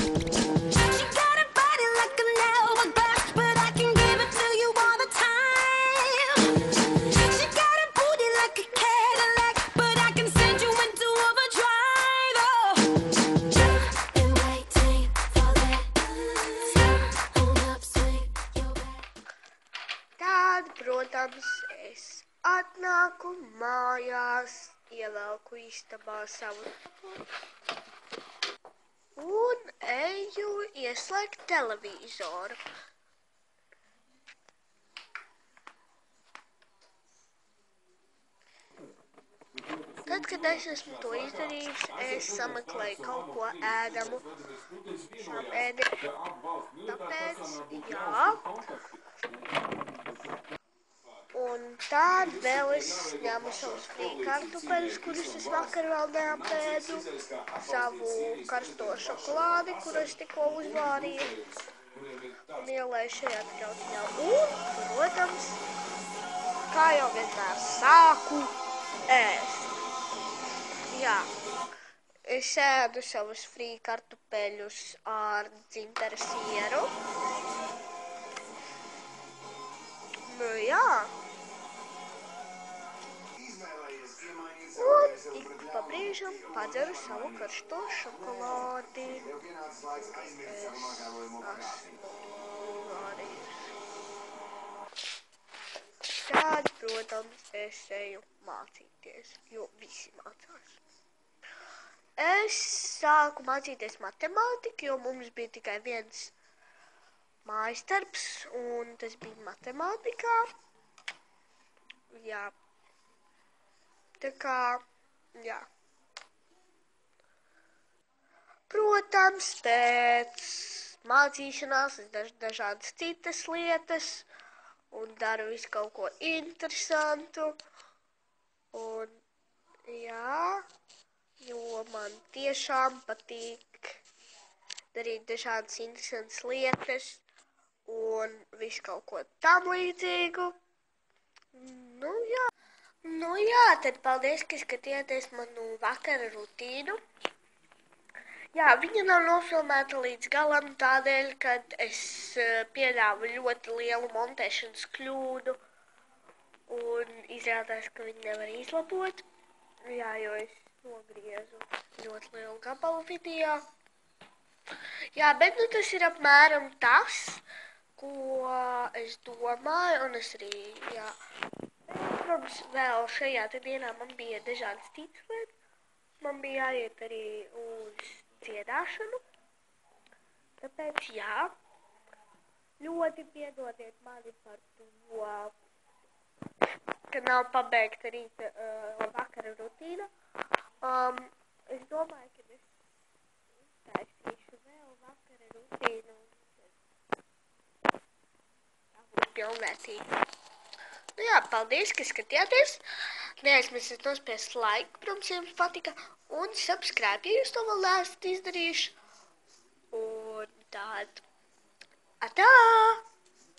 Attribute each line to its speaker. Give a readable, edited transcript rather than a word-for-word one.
Speaker 1: She got a body like an hourglass, but I can give it to you all the time. She got a booty like a Cadillac, but I can send you into overdrive. Oh, been waiting for that. Hold up, swing your back.
Speaker 2: Tad, protams, es atnāku mājās, ievelku istabā savu un eju ieslēgt televizoru. Tad, kad es esmu to izdarījis, es sameklēju kaut ko ēdamu šām ēdienām. Tāpēc, jā. Un tad vēl es ņemu savus frīkartupeļus, kurus es vakar vēl neapēdu, savu karsto šokolādi, kuru es tikko uzvārīju, un ielēju šajā trautiņā. Un, protams, kā jau vienmēr sāku ēst. Jā, es ēdu savus frīkartupeļus ar dzintara sieru. Nu jā. Un ik pa brīžam padzeru savu karsto šokolādi. Es esmu uzvārījis. Tad, protams, es eju mācīties, jo visi mācās. Es sāku mācīties matemātiku, jo mums bija tikai viens mājasdarbs, un tas bija matemātikā. Jā. Tā kā, jā. Protams, pēc mācīšanās es daru dažādas citas lietas un daru visu kaut ko interesantu. Un, jā, jo man tiešām patīk darīt dažādas interesantas lietas un visu kaut ko tam līdzīgu. Nu jā, tad paldies, ka skatījāties manu vakara rutīnu. Jā, viņa nav nofilmēta līdz galam tādēļ, kad es pieļāvu ļoti lielu montēšanas kļūdu un izrādās, ka viņi nevar izlabot. Jā, jo es nogriezu ļoti lielu gabalu video. Jā, bet nu tas ir apmēram tas, ko es domāju, un es arī, jā. Protams, vēl šajā dienā man bija dažādas citas lietas. Man bija jāiet arī uz dziedāšanu. Tāpēc, jā, ļoti piedodiet mani par to, ka nav pabeigta rīta vakara rutīna. Es domāju, ka es taisīšu vēl vakara rutīnu. Tā būs pilnvērtīga. Nu jā, paldies, ka skatījāties. Neaizmirstiet nospiest like, protams, ja jums patika. Un subscribe, ja jūs to vēl neesat izdarījuši. Un tād. Atā!